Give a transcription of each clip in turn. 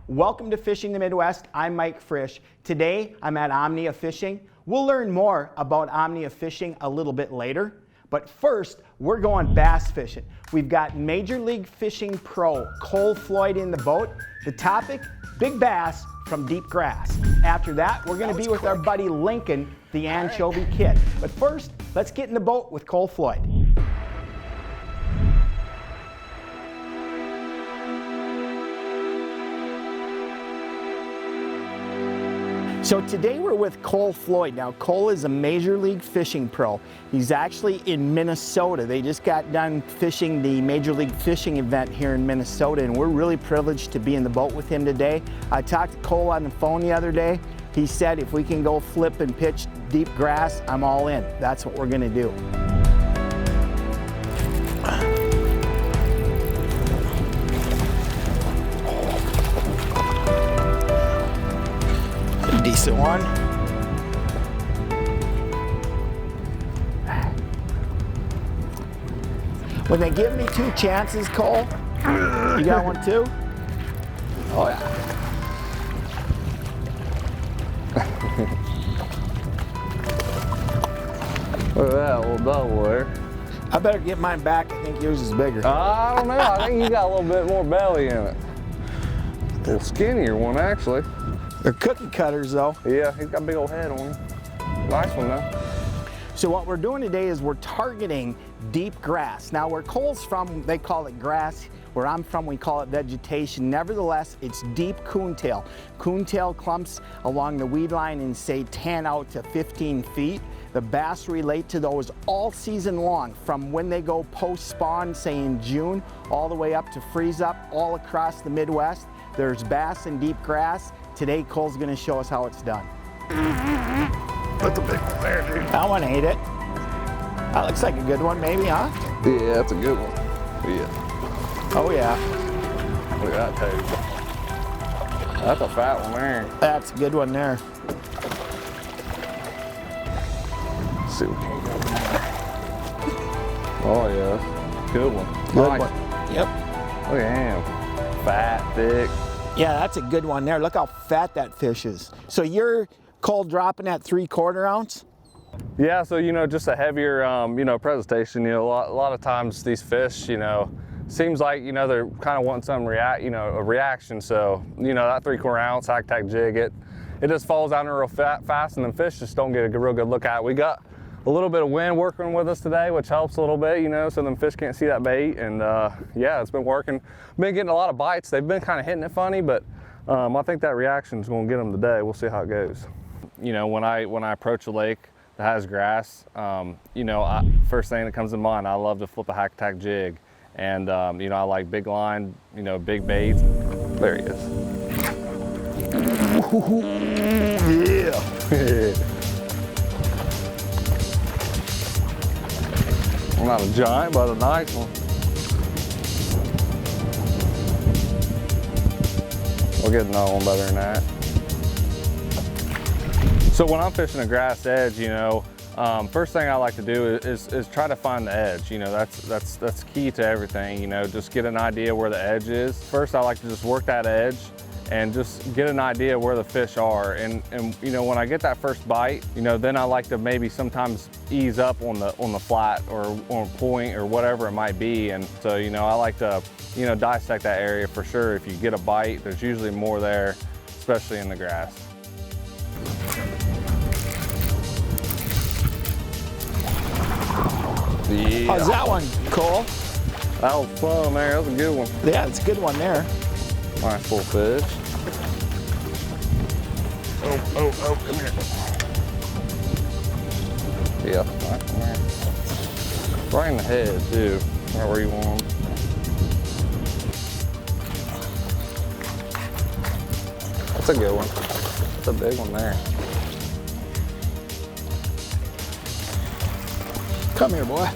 Welcome to Fishing the Midwest. I'm Mike Frisch. Today I'm at Omnia Fishing. We'll learn more about Omnia Fishing a little bit later, but first we're going bass fishing. We've got Major League Fishing pro Cole Floyd in the boat. The topic, big bass from deep grass. After that, we're going to be with our buddy Lincoln, the Anchovy Kid. But first, let's get in the boat with Cole Floyd. So today we're with Cole Floyd. Now Cole is a Major League Fishing pro. He's actually in Minnesota. They just got done fishing the Major League Fishing event here in Minnesota, and we're really privileged to be in the boat with him today. I talked to Cole on the phone the other day. He said if we can go flip and pitch deep grass, I'm all in. That's what we're gonna do. Decent one. When they give me two chances, Cole, you got one too? Oh yeah. Look at that little double there. I better get mine back. I think yours is bigger. I don't know. I think you got a little bit more belly in it. A little skinnier one, actually. They're cookie cutters though. Yeah, he's got a big old head on him. Nice one though. So what we're doing today is we're targeting deep grass. Now where Cole's from, they call it grass. Where I'm from, we call it vegetation. Nevertheless, it's deep coontail. Coontail clumps along the weed line and say 10 out to 15 feet. The bass relate to those all season long, from when they go post-spawn, say in June, all the way up to freeze up, all across the Midwest. There's bass in deep grass. Today, Cole's gonna show us how it's done. That's a big one there, dude. That one ate it. That looks like a good one, maybe, huh? Yeah, that's a good one. Yeah. Oh, yeah. Look at that toad. That's a fat one there. That's a good one there. Let's see what we can get. Oh, yeah. Good one. Good Nice. one. Yep. Look at him. Fat, thick. Yeah, that's a good one there. Look how fat that fish is. So you're, Cole, dropping at 3/4 ounce? Yeah, so, just a heavier, presentation. A lot of times these fish, seems like, they're kind of wanting some a reaction. So, that 3/4 ounce hack-tack jig, it just falls out in real fast, and then fish just don't get a real good look at it. We got a little bit of wind working with us today, which helps a little bit, so them fish can't see that bait. And yeah, it's been working. Been getting a lot of bites. They've been kind of hitting it funny, but I think that reaction is going to get them today. We'll see how it goes. When I approach a lake that has grass, first thing that comes to mind, I love to flip a hack-tack jig. And I like big line, big baits. There he is. Yeah. Not a giant, but a nice one. We'll get another one better than that. So when I'm fishing a grass edge, first thing I like to do is try to find the edge. That's key to everything. Just get an idea where the edge is. First, I like to just work that edge and just get an idea where the fish are. And when I get that first bite, then I like to maybe sometimes ease up on the flat or on point or whatever it might be. And so, I like to, dissect that area for sure. If you get a bite, there's usually more there, especially in the grass. Yeah. How's that one, Cole? That was fun there. That was a good one. Yeah, it's a good one there. Nice full fish. Oh, come here. Yeah, nice one there. Right in the head, too. Right where you want them. That's a good one. That's a big one there. Come here, boy.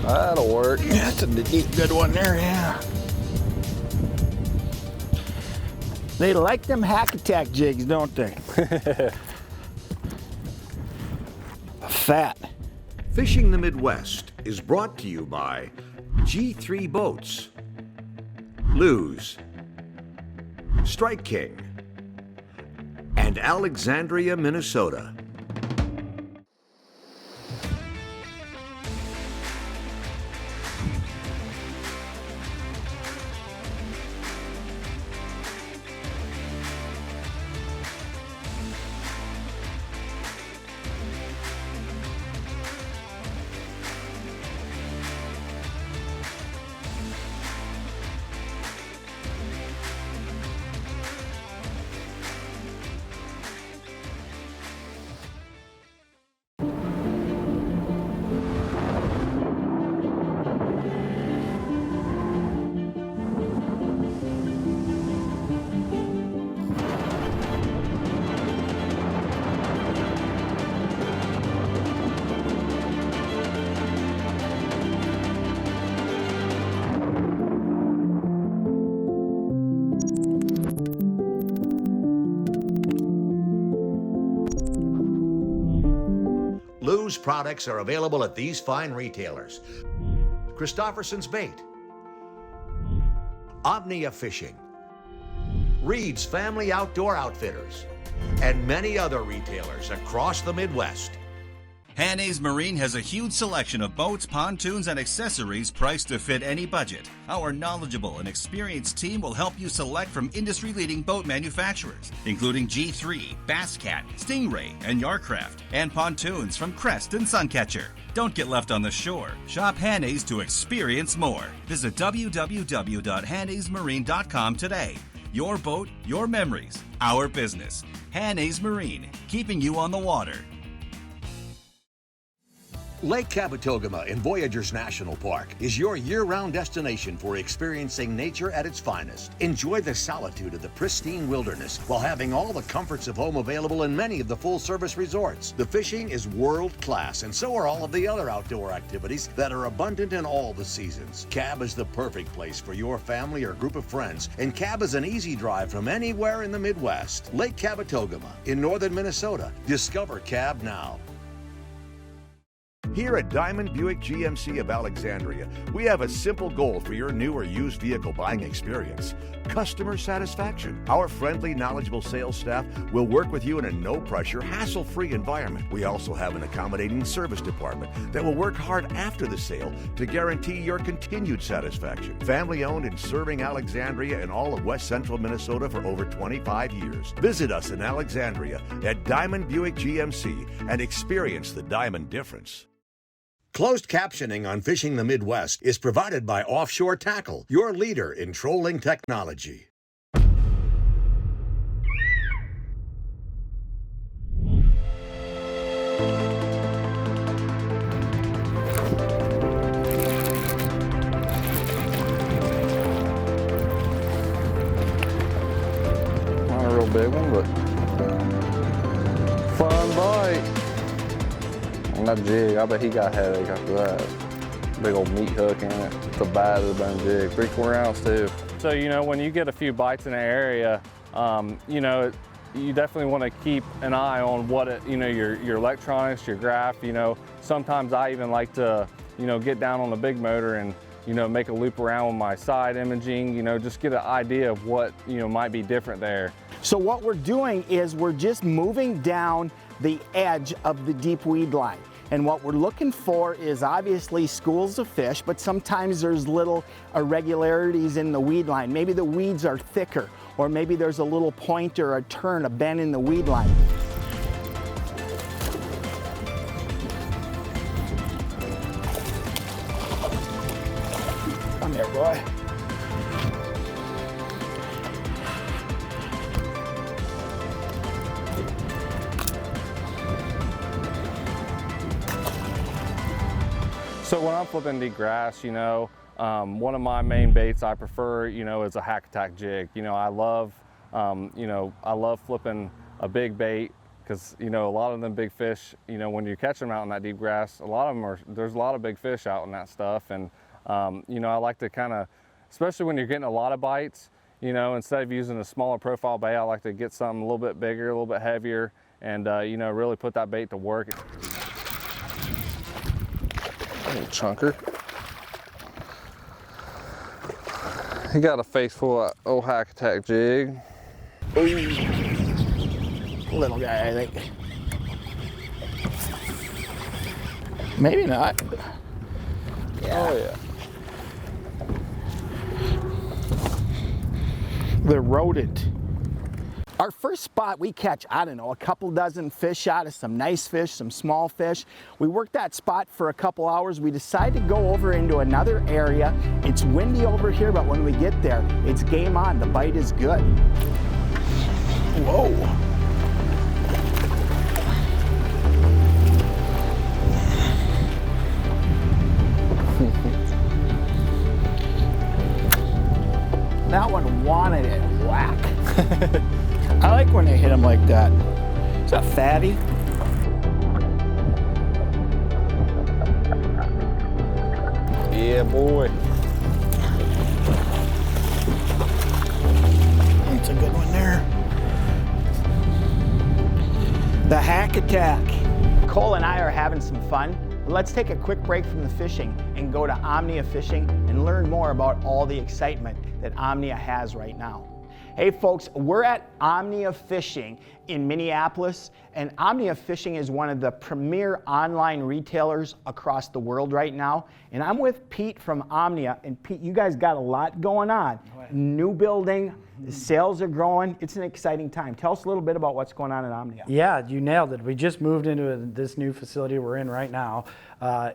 That'll work. Yeah, that's a deep good one there, yeah. They like them hack-attack jigs, don't they? Fat. Fishing the Midwest is brought to you by G3 boats, Lew's, Strike King, and Alexandria, Minnesota. Lew's products are available at these fine retailers: Christofferson's Bait, Omnia Fishing, Reed's Family Outdoor Outfitters, and many other retailers across the Midwest. Hanna's Marine has a huge selection of boats, pontoons, and accessories priced to fit any budget. Our knowledgeable and experienced team will help you select from industry-leading boat manufacturers, including G3, Basscat, Stingray, and Yarcraft, and pontoons from Crest and Suncatcher. Don't get left on the shore. Shop Hanna's to experience more. Visit www.hannasmarine.com today. Your boat, your memories, our business. Hanna's Marine, keeping you on the water. Lake Cabotogama in Voyageurs National Park is your year-round destination for experiencing nature at its finest. Enjoy the solitude of the pristine wilderness while having all the comforts of home available in many of the full-service resorts. The fishing is world-class, and so are all of the other outdoor activities that are abundant in all the seasons. Cab is the perfect place for your family or group of friends, and Cab is an easy drive from anywhere in the Midwest. Lake Cabotogama in northern Minnesota. Discover Cab now. Here at Diamond Buick GMC of Alexandria, we have a simple goal for your new or used vehicle buying experience: customer satisfaction. Our friendly, knowledgeable sales staff will work with you in a no-pressure, hassle-free environment. We also have an accommodating service department that will work hard after the sale to guarantee your continued satisfaction. Family-owned and serving Alexandria and all of West Central Minnesota for over 25 years. Visit us in Alexandria at Diamond Buick GMC and experience the Diamond difference. Closed captioning on Fishing the Midwest is provided by Offshore Tackle, your leader in trolling technology. Not a real big one, but fun bite. On that jig, I bet he got headache after that. Big old meat hook in it. It's a bad as a bone jig, 3/4 ounce too. So, you know, when you get a few bites in an area, you know, you definitely want to keep an eye on what it, you know, your electronics, your graph. You know, sometimes I even like to, you know, get down on the big motor and, you know, make a loop around with my side imaging, you know, just get an idea of what, you know, might be different there. So what we're doing is we're just moving down the edge of the deep weed line. And what we're looking for is obviously schools of fish, but sometimes there's little irregularities in the weed line. Maybe the weeds are thicker, or maybe there's a little point or a turn, a bend in the weed line. Come here, boy. So when I'm flipping deep grass, you know, one of my main baits I prefer, you know, is a hack attack jig. You know, I love flipping a big bait because, you know, a lot of them big fish, you know, when you catch them out in that deep grass, there's a lot of big fish out in that stuff. And, you know, I like to kind of, especially when you're getting a lot of bites, you know, instead of using a smaller profile bait, I like to get something a little bit bigger, a little bit heavier, and, you know, really put that bait to work. Little chunker. He got a face full of old hack attack jig. Ooh. Little guy, I think. Maybe not. Yeah. Oh yeah. The rodent. Our first spot, we catch, I don't know, a couple dozen fish out of some nice fish, some small fish. We worked that spot for a couple hours. We decided to go over into another area. It's windy over here, but when we get there, it's game on. The bite is good. Whoa. That one wanted it. Whack. I like when they hit them like that. Is that fatty? Yeah, boy. That's a good one there. The hack attack. Cole and I are having some fun. Let's take a quick break from the fishing and go to Omnia Fishing and learn more about all the excitement that Omnia has right now. Hey folks, we're at Omnia Fishing in Minneapolis, and Omnia Fishing is one of the premier online retailers across the world right now. And I'm with Pete from Omnia, and Pete, you guys got a lot going on. New building, the sales are growing. It's an exciting time. Tell us a little bit about what's going on at Omnia. Yeah, you nailed it. We just moved into this new facility we're in right now.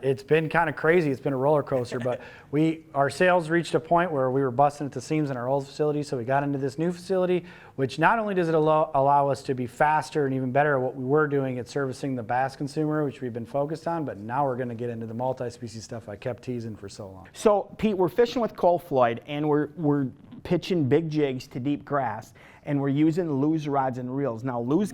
It's been kind of crazy. It's been a roller coaster, but our sales reached a point where we were busting at the seams in our old facility, so we got into this new facility, which not only does it allow us to be faster and even better at what we were doing at servicing the bass consumer, which we've been focused on, but now we're going to get into the multi-species stuff I kept teasing for so long. So Pete, we're fishing with Cole Floyd, and we're pitching big jigs to deep grass, and we're using Lew's rods and reels. Now Lew's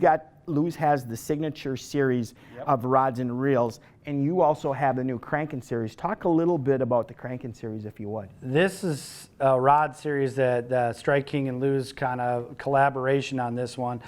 has the signature series of rods and reels, and you also have the new cranking series. Talk a little bit about the cranking series, if you would. This is a rod series that Strike King and Lew's kind of collaboration on this one.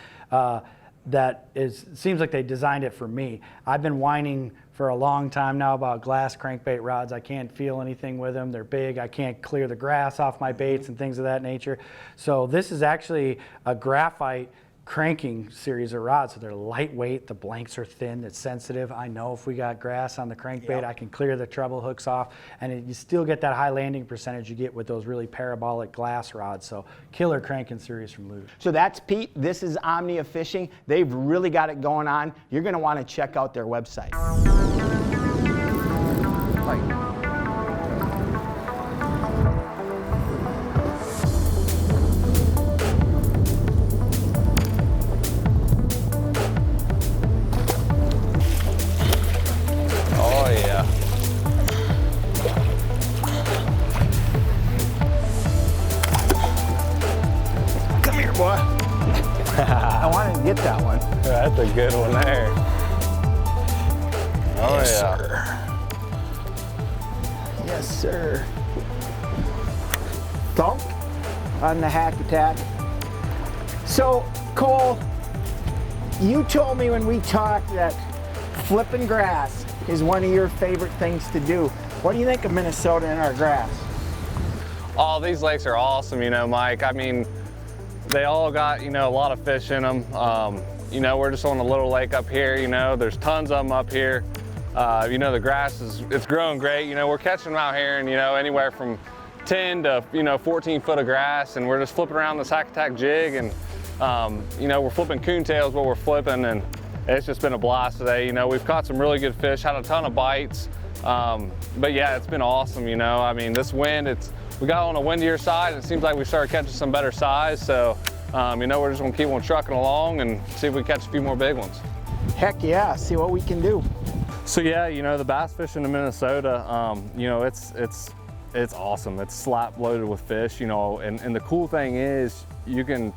Seems like they designed it for me. I've been whining for a long time now about glass crankbait rods. I can't feel anything with them. They're big. I can't clear the grass off my baits and things of that nature. So this is actually a graphite cranking series of rods. So they're lightweight. The blanks are thin. It's sensitive. I know if we got grass on the crankbait, I can clear the treble hooks off, and you still get that high landing percentage you get with those really parabolic glass rods. So killer cranking series from Lew's. So that's Pete. This is Omnia Fishing. They've really got it going on. You're going to want to check out their website. I wanted to get that one. That's a good one there. Oh yes, yeah. Sir. Yes, sir. Thump on the hack attack. So, Cole, you told me when we talked that flipping grass is one of your favorite things to do. What do you think of Minnesota and our grass? Oh, these lakes are awesome, Mike. I mean, they all got, a lot of fish in them. We're just on a little lake up here, there's tons of them up here. The grass it's growing great. We're catching them out here and, anywhere from 10 to, 14 foot of grass, and we're just flipping around this hack attack jig, and, we're flipping coontails what we're flipping, and it's just been a blast today. We've caught some really good fish, had a ton of bites. But yeah, it's been awesome, I mean, this wind, we got on a windier side, and it seems like we started catching some better size, so we're just gonna keep on trucking along and see if we catch a few more big ones. Heck yeah, see what we can do. So yeah, the bass fishing in Minnesota, it's awesome. It's slap loaded with fish, and the cool thing is you could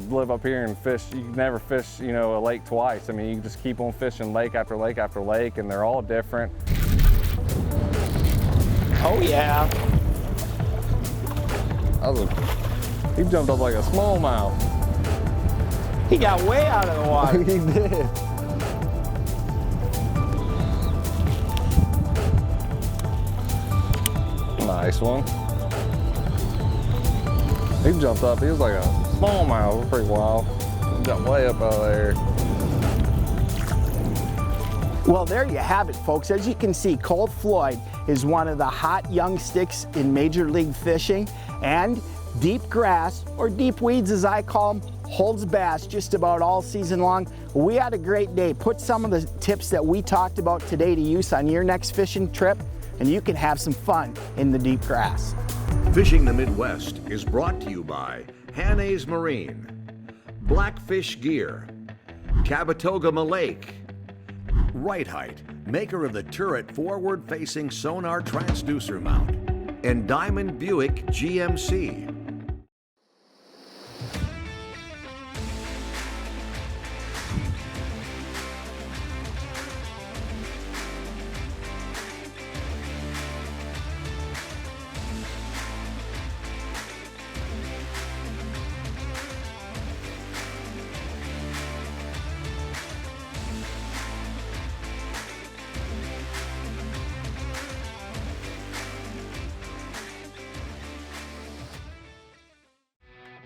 live up here and fish. You can never fish, a lake twice. I mean, you can just keep on fishing lake after lake after lake, and they're all different. Oh yeah. He jumped up like a smallmouth. He got way out of the water. He did. Nice one. He jumped up. He was like a smallmouth. Pretty wild. He jumped way up out of there. Well, there you have it, folks. As you can see, Cole Floyd is one of the hot young sticks in Major League Fishing, and deep grass, or deep weeds as I call them, holds bass just about all season long. We had a great day. Put some of the tips that we talked about today to use on your next fishing trip, and you can have some fun in the deep grass. Fishing the Midwest is brought to you by Hanna's Marine, Blackfish Gear, Cabatoga Lake, Right Height, maker of the turret forward-facing sonar transducer mount, and Diamond Buick GMC.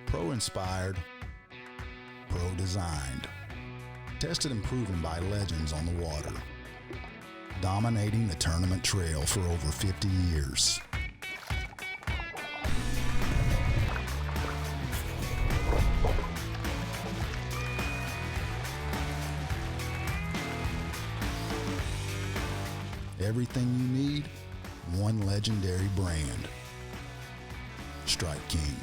Pro-inspired, pro-designed, tested and proven by legends on the water, dominating the tournament trail for over 50 years. Everything you need, one legendary brand. Strike King.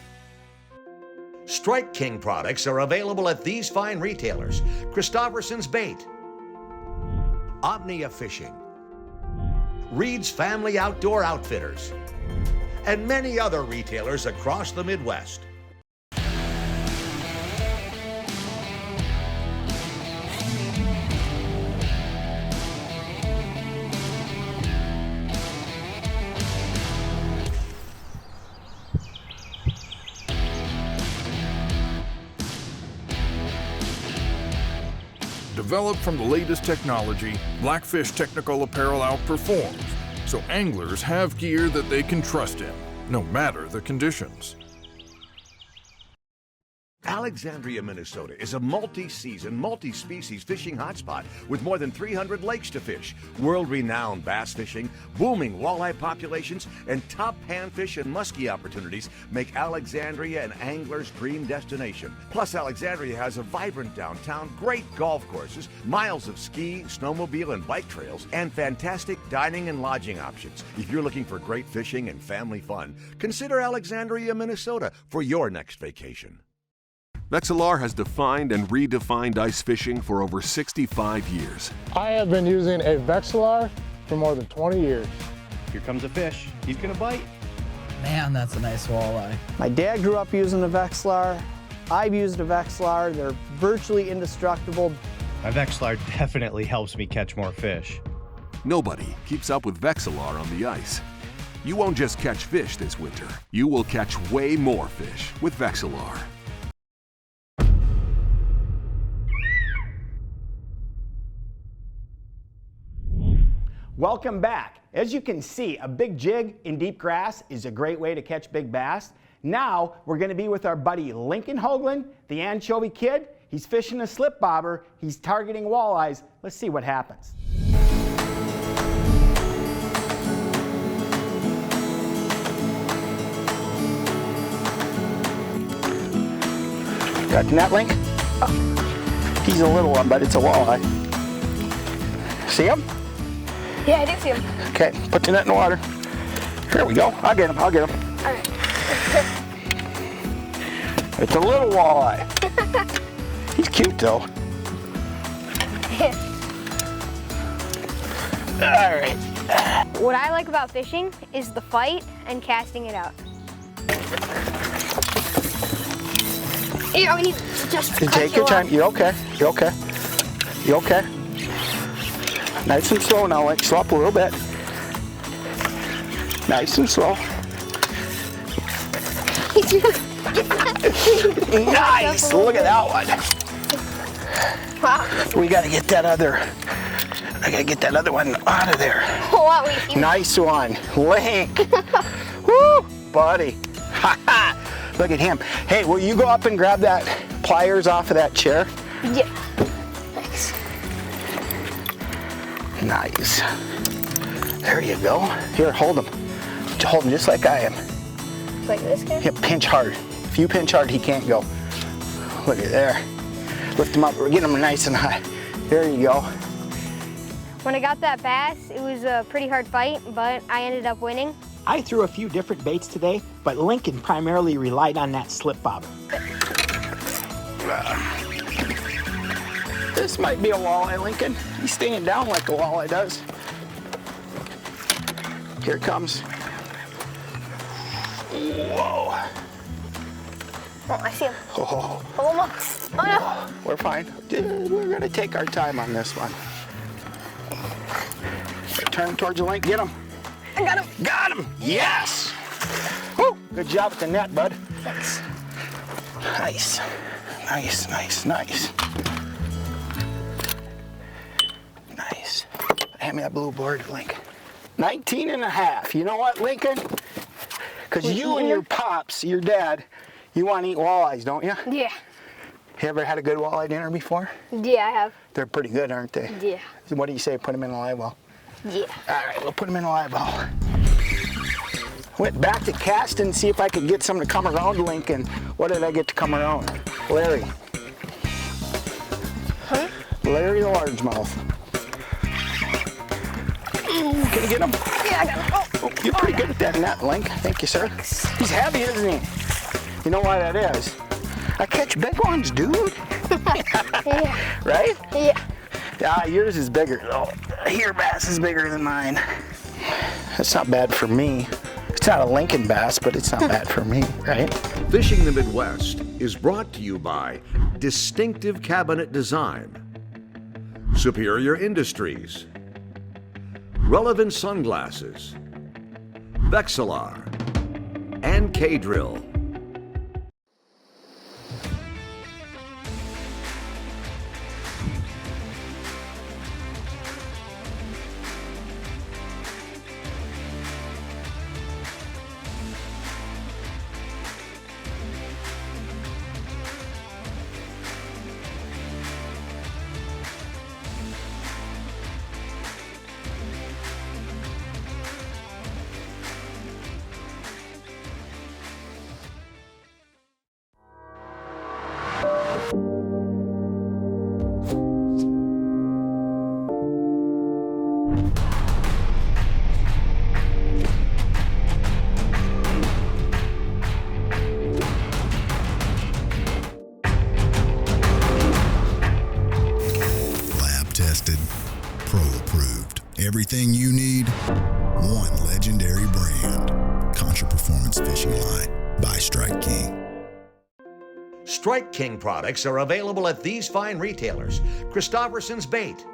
Strike King products are available at these fine retailers: Christofferson's Bait, Omnia Fishing, Reed's Family Outdoor Outfitters, and many other retailers across the Midwest. Developed from the latest technology, Blackfish technical apparel outperforms, so anglers have gear that they can trust in, no matter the conditions. Alexandria, Minnesota is a multi-season, multi-species fishing hotspot with more than 300 lakes to fish, world-renowned bass fishing, booming walleye populations, and top panfish and muskie opportunities make Alexandria an angler's dream destination. Plus, Alexandria has a vibrant downtown, great golf courses, miles of ski, snowmobile, and bike trails, and fantastic dining and lodging options. If you're looking for great fishing and family fun, consider Alexandria, Minnesota for your next vacation. Vexilar has defined and redefined ice fishing for over 65 years. I have been using a Vexilar for more than 20 years. Here comes a fish. He's gonna bite. Man, that's a nice walleye. My dad grew up using a Vexilar. I've used a Vexilar. They're virtually indestructible. My Vexilar definitely helps me catch more fish. Nobody keeps up with Vexilar on the ice. You won't just catch fish this winter. You will catch way more fish with Vexilar. Welcome back. As you can see, a big jig in deep grass is a great way to catch big bass. Now we're going to be with our buddy Lincoln Hoagland, the Anchovy Kid. He's fishing a slip bobber. He's targeting walleyes. Let's see what happens. Got the net, Link? Oh, he's a little one, but it's a walleye. See him? Yeah, I do see him. Okay, put the net in the water. Here we go. I'll get him. All right. It's a little walleye. He's cute though. All right. What I like about fishing is the fight and casting it out. You know, just take your time. You're okay. You're okay. You're okay. Nice and slow now, like slow up a little bit. Nice and slow. Nice! Look at that one. Wow. We gotta get that other. I gotta get that other one out of there. Nice one, Link. Woo, buddy. Look at him. Hey, will you go up and grab that pliers off of that chair? Yeah. Thanks. Nice. There you go. Here, hold him. Hold him just like I am. Like this guy? Yeah, pinch hard. If you pinch hard, he can't go. Look at there. Lift him up. Get him nice and high. There you go. When I got that bass, it was a pretty hard fight, but I ended up winning. I threw a few different baits today, but Lincoln primarily relied on that slip bobber. This might be a walleye, Lincoln. He's staying down like a walleye does. Here it comes. Whoa. Oh, I see him. Oh. Almost. Oh no. We're fine. We're gonna take our time on this one. Turn towards the link. Get him. I got him. Got him. Yes. Woo. Good job with the net, bud. Thanks. Nice. Nice, nice, nice. Nice. Hand me that blue board, Link. 19 and a half. You know what, Lincoln? Because you and your pops, your dad, you want to eat walleyes, don't you? Yeah. You ever had a good walleye dinner before? Yeah, I have. They're pretty good, aren't they? Yeah. What do you say, put them in a live well? Yeah. All right, we'll put them in a live well. Went back to casting, see if I could get some to come around, Lincoln. What did I get to come around? Larry. Huh? Larry the largemouth. Ooh, can you get him? Yeah, I got him. Oh, you're pretty good at that net, Link. Thank you, sir. He's heavy, isn't he? You know why that is? I catch big ones, dude. Yeah. Right? Yeah. Ah, yours is bigger. Oh, your bass is bigger than mine. That's not bad for me. It's not a Lincoln bass, but it's not bad for me, right? Fishing the Midwest is brought to you by Distinctive Cabinet Design, Superior Industries, Relevant Sunglasses, Vexilar, and K-Drill. Everything you need, one legendary brand. Contra Performance Fishing Line by Strike King. Strike King products are available at these fine retailers: Christofferson's Bait,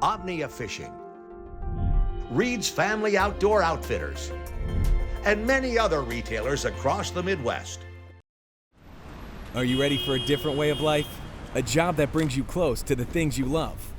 Omnia Fishing, Reed's Family Outdoor Outfitters, and many other retailers across the Midwest. Are you ready for a different way of life? A job that brings you close to the things you love.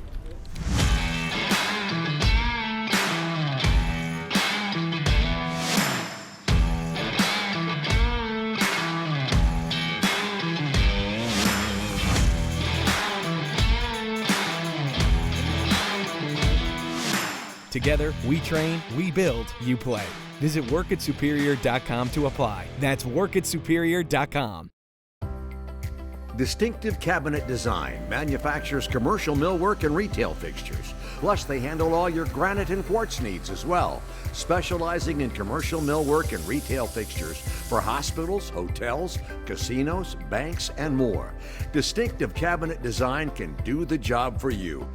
Together, we train, we build, you play. Visit workatsuperior.com to apply. That's workatsuperior.com. Distinctive Cabinet Design manufactures commercial millwork and retail fixtures. Plus, they handle all your granite and quartz needs as well, specializing in commercial millwork and retail fixtures for hospitals, hotels, casinos, banks, and more. Distinctive Cabinet Design can do the job for you.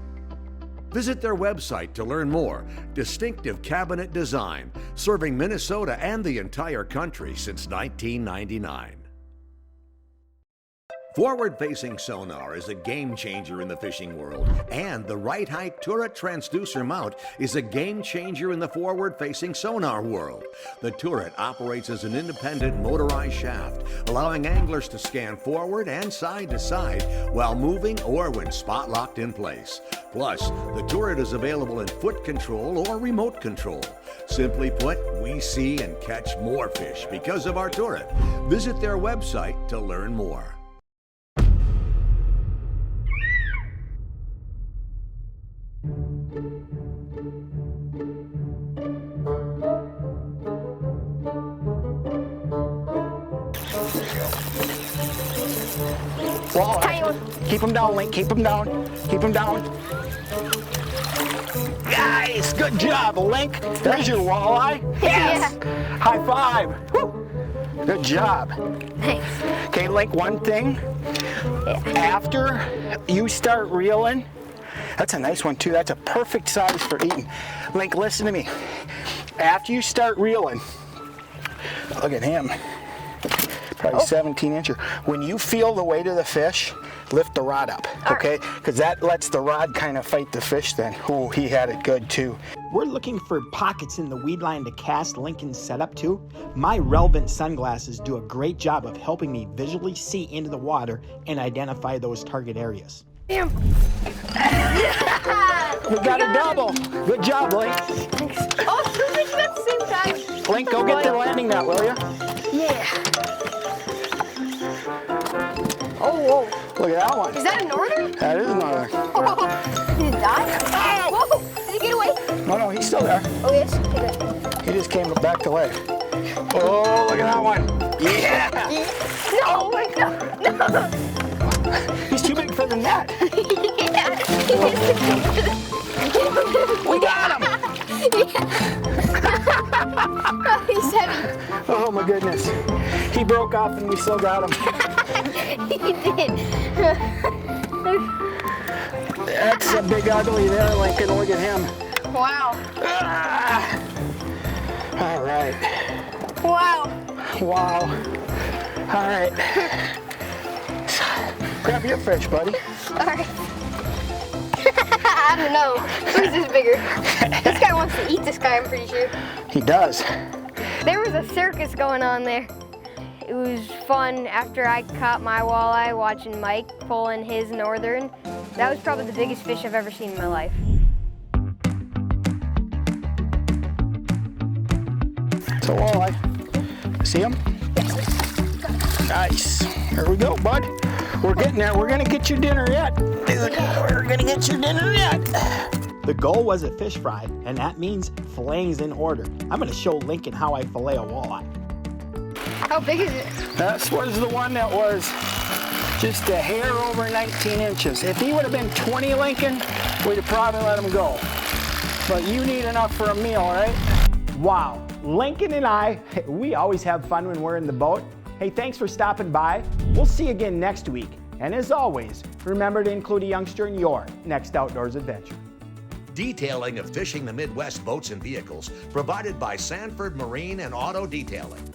Visit their website to learn more. Distinctive Cabinet Design, serving Minnesota and the entire country since 1999. Forward-facing sonar is a game changer in the fishing world, and the right height turret transducer mount is a game changer in the forward-facing sonar world. The turret operates as an independent motorized shaft, allowing anglers to scan forward and side to side while moving or when spot locked in place. Plus, the turret is available in foot control or remote control. Simply put, we see and catch more fish because of our turret. Visit their website to learn more. Walleye. Keep him down, Link. Keep him down. Keep him down. Nice. Good job, Link. There's your walleye. Yes. Yeah. High five. Woo. Good job. Thanks. Okay, Link, one thing. After you start reeling, that's a nice one too. That's a perfect size for eating. Link, listen to me. After you start reeling, look at him. Probably 17 incher. When you feel the weight of the fish, lift the rod up, okay? Because that lets the rod kind of fight the fish then. Oh, he had it good too. We're looking for pockets in the weed line to cast Lincoln's setup to. My relevant sunglasses do a great job of helping me visually see into the water and identify those target areas. We got a double. Good job, Link. Thanks. Oh, two fish at the same time. Link, go get the landing net, will you? Yeah. Oh, whoa. Look at that one. Is that a northern? That is a northern. Oh, did it die? Oh! Whoa! Did it get away? No, he's still there. Oh, yes? Okay, good. He just came back to life. Oh, look at that one. Yeah! No, no. He's too big for the net. Yeah. We got him! Oh, he's heavy. Oh my goodness. He broke off and we still got him. He did. That's a big ugly there, Lincoln. Look at him. Wow. Ah. All right. Wow. Wow. All right. Grab your fish, buddy. All right. I don't know. Who's this bigger? This guy wants to eat this guy, I'm pretty sure. He does. There was a circus going on there. It was fun after I caught my walleye watching Mike pulling his northern. That was probably the biggest fish I've ever seen in my life. It's a walleye. See him? Nice. Here we go, bud. We're getting there. We're gonna get your dinner yet. We're gonna get your dinner yet. The goal was a fish fry, and that means filleting's in order. I'm gonna show Lincoln how I fillet a walleye. How big is it? This was the one that was just a hair over 19 inches. If he would have been 20, Lincoln, we'd have probably let him go. But you need enough for a meal, right? Wow, Lincoln and I, we always have fun when we're in the boat. Hey, thanks for stopping by. We'll see you again next week. And as always, remember to include a youngster in your next outdoors adventure. Detailing of fishing the Midwest boats and vehicles provided by Sanford Marine and Auto Detailing.